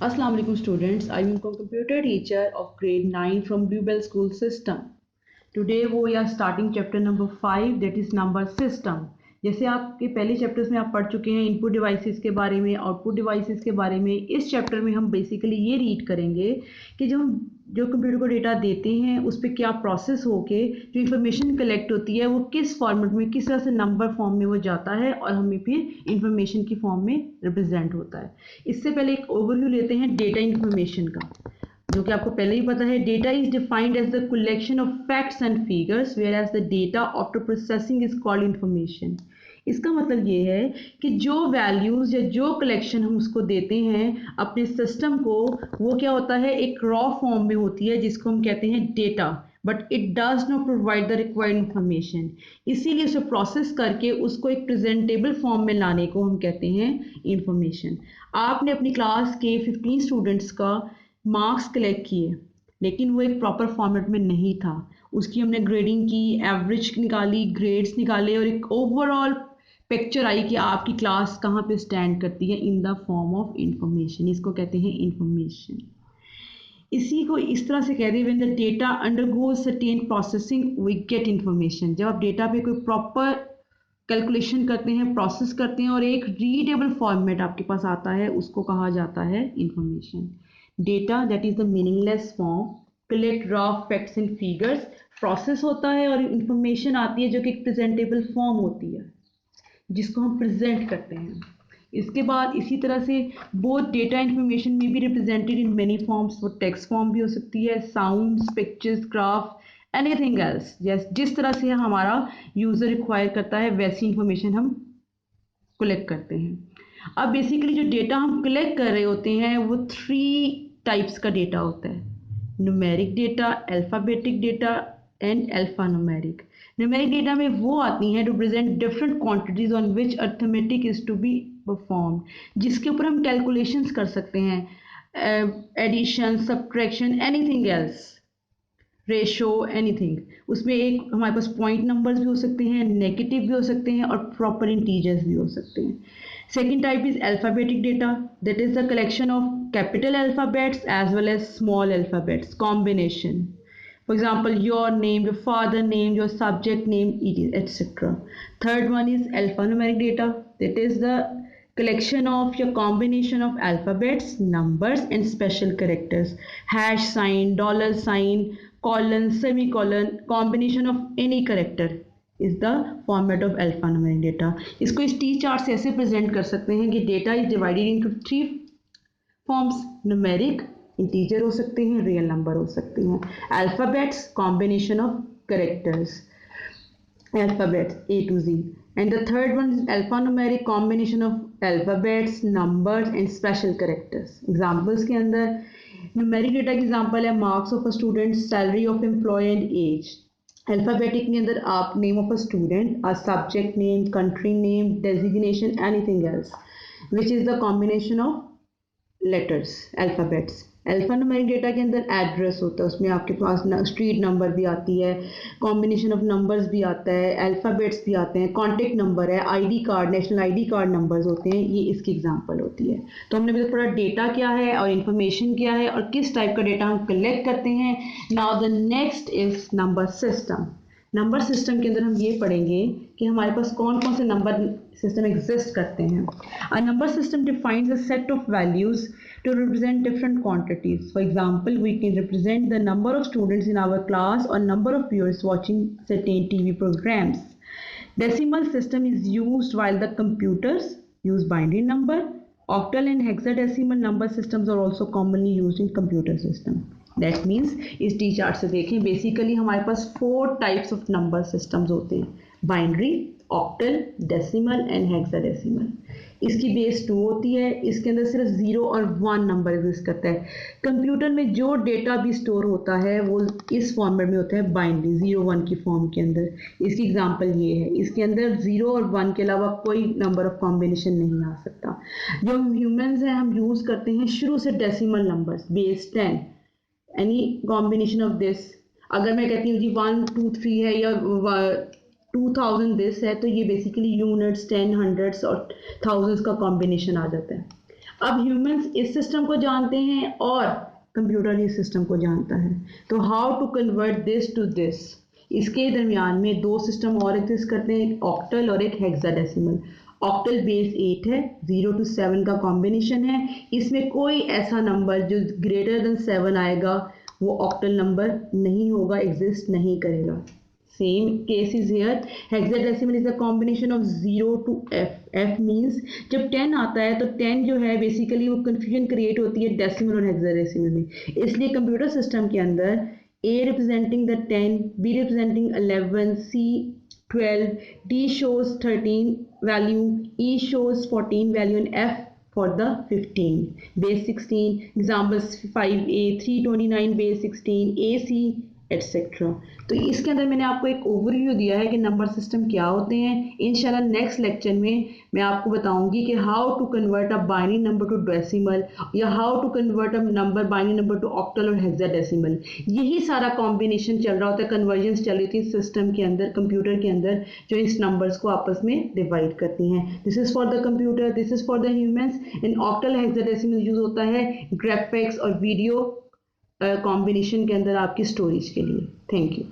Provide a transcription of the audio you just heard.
Assalamu alaikum students. I am a computer teacher of grade 9 from Bluebell School System. Today we are starting chapter number 5, that is number system. जैसे आपके पहले chapters में आप पढ़ चुके हैं input devices के बारे में, आउटपुट डिवाइसेस के बारे में, इस चैप्टर में हम बेसिकली ये रीड करेंगे कि जो कंप्यूटर को डेटा देते हैं उस पर क्या प्रोसेस होके जो इन्फॉर्मेशन कलेक्ट होती है वो किस फॉर्मेट में, किस तरह से नंबर फॉर्म में वो जाता है और हमें फिर इंफॉर्मेशन की फॉर्म में रिप्रेजेंट होता है। इससे पहले एक ओवरव्यू लेते हैं डेटा इन्फॉर्मेशन का, जो कि आपको पहले ही पता है। Data is defined as the collection of facts and figures whereas the data after processing is called information. इसका मतलब ये है कि जो वैल्यूज़ या जो कलेक्शन हम उसको देते हैं अपने सिस्टम को, वो क्या होता है, एक रॉ फॉर्म में होती है जिसको हम कहते हैं data, but it does not provide the required information. इसीलिए उसे प्रोसेस करके उसको एक प्रेजेंटेबल फॉर्म में लाने को हम कहते हैं इंफॉर्मेशन। आपने अपनी क्लास के 15 स्टूडेंट्स का मार्क्स कलेक्ट किए, लेकिन वो एक प्रॉपर फॉर्मेट में नहीं था। उसकी हमने ग्रेडिंग की, एवरेज निकाली, ग्रेड्स निकाले और एक ओवरऑल पिक्चर आई कि आपकी क्लास कहाँ पे स्टैंड करती है in the form of information. इसको कहते हैं इंफॉर्मेशन। इसी को इस तरह से कहते हैं when the data undergoes certain processing we get information. जब आप डेटा पे कोई प्रॉपर कैलकुलेशन करते हैं, प्रोसेस करते हैं और एक रीडेबल फॉर्मेट आपके पास आता है, उसको कहा जाता है information. Data that is the meaningless form collect raw facts and figures, process होता है और इंफॉर्मेशन आती है जो कि एक प्रेजेंटेबल फॉर्म होती है जिसको हम प्रेजेंट करते हैं। इसके बाद इसी तरह से बोथ डेटा इंफॉर्मेशन में भी रिप्रेजेंटेड इन मेनी फॉर्म्स। वो टेक्स्ट फॉर्म भी हो सकती है, sounds, pictures, graph, anything else. जिस तरह से हमारा यूज़र रिक्वायर करता है वैसी इंफॉर्मेशन हम कलेक्ट करते हैं। अब बेसिकली जो डेटा हम कलेक्ट कर रहे होते हैं वो 3 टाइप्स का डेटा होता है: numeric data, alphabetic data and alphanumeric. Numeric data में वो आती हैं to present different quantities on which arithmetic is to be perform, जिसके ऊपर हम कैलकुलेशंस कर सकते हैं, addition, subtraction, anything else, ratio, anything. उसमें एक हमारे पास पॉइंट नंबर्स भी हो सकते हैं, नेगेटिव भी हो सकते हैं और प्रॉपर इंटीजर्स भी हो सकते हैं। Second type is alphabetic data, that is the collection of capital alphabets as well as small alphabets combination. For example, your name, your father name, your subject name, etc. Third one is alphanumeric data. That is the collection of your combination of alphabets, numbers, and special characters. Hash sign, dollar sign, colon, semicolon, combination of any character is the format of alphanumeric data. इसको इस T chart से ऐसे present कर सकते हैं कि data is divided into 3 forms: numeric, integer हो सकते हैं, रियल नंबर हो सकते हैं, alphabets, combination of characters, alphabets A to Z, and the third one is alphanumeric, combination of alphabets, numbers and special characters. Examples के अंदर numeric data की example है marks of a student, salary of employ and age. Alphabetic के अंदर आप name of a student, a subject name, country name, designation, anything else, which is the combination of letters, alphabets. Alphanumeric data के अंदर address होता है, उसमें आपके पास street number भी आती है, कॉम्बिनेशन ऑफ नंबर्स भी आता है, अल्फ़ाबेट्स भी आते हैं, कॉन्टेक्ट नंबर है, ID card, national ID card numbers होते हैं, ये इसकी एग्जांपल होती है। तो हमने भी थोड़ा डेटा क्या है और इंफॉर्मेशन क्या है और किस टाइप का डेटा हम कलेक्ट करते हैं। Now the next is number system. Number system के अंदर हम ये पढ़ेंगे कि हमारे पास कौन कौन से नंबर सिस्टम एग्जिस्ट करते हैं। A number system defines a set of values to represent different quantities. For example, we can represent the number of students in our class or number of viewers watching certain TV programs. Decimal system is used while the computers use binary number. Octal and hexadecimal number systems are also commonly used in computer system. That means इस T chart से देखें basically हमारे पास 4 types of number systems होते हैं: binary, octal, decimal and hexadecimal. इसकी base 2 होती है, इसके अंदर सिर्फ 0 और 1 नंबर एग्जिस्ट करता है। कंप्यूटर में जो डेटा भी स्टोर होता है वो इस फॉर्मेट में होता है बाइनरी, 0-1 की फॉर्म के अंदर। इसकी एग्जांपल ये है, इसके अंदर 0 और 1 के अलावा कोई नंबर ऑफ कॉम्बिनेशन नहीं आ सकता। जो ह्यूमंस हैं हम यूज़ करते हैं शुरू से decimal numbers, base 10, any combination of this. अगर मैं कहती हूँ जी 1 2 3 है या 2000 दिस है, तो ये बेसिकली यूनिट्स, 10, हंड्रेड्स और थाउजेंड्स का कॉम्बिनेशन आ जाता है। अब ह्यूमंस इस सिस्टम को जानते हैं और कंप्यूटर इस सिस्टम को जानता है। तो how to convert this to this, इसके दरमियान में दो सिस्टम और एग्जिस्ट करते हैं, एक ऑक्टल और एक हेक्साडेसिमल। ऑक्टल बेस 8 है, 0 to 7 का कॉम्बिनेशन है। इसमें कोई ऐसा नंबर जो ग्रेटर देन 7 आएगा वो ऑक्टल नंबर नहीं होगा, एग्जिस्ट नहीं करेगा। Same case is here. Hexadecimal is a combination of 0 to f. f means जब 10 आता है तो 10 जो है बेसिकली वो confusion create होती है डेसिमल और हेक्साडेसिमल में, इसलिए कंप्यूटर सिस्टम के अंदर a representing the 10, b representing 11, c 12, d shows 13 value, e shows 14 value and f for the 15. Base 16 examples 5a 329 base 16 ac etcetera. तो इसके अंदर मैंने आपको एक ओवरव्यू दिया है कि नंबर सिस्टम क्या होते हैं। इंशाल्लाह नेक्स्ट लेक्चर में मैं आपको बताऊंगी कि how to convert a binary number to decimal या how to convert a number binary number to octal और हेक्साडेसिमल। यही सारा कॉम्बिनेशन चल रहा होता है, कन्वर्जन्स चल रही थी सिस्टम के अंदर, कंप्यूटर के अंदर, जो इस नंबर्स को आपस में डिवाइड करती हैं। This is for the computer, this is for the humans. In octal hexadecimal use होता है ग्राफिक्स और वीडियो कॉम्बिनेशन के अंदर आपकी स्टोरेज के लिए। Thank you.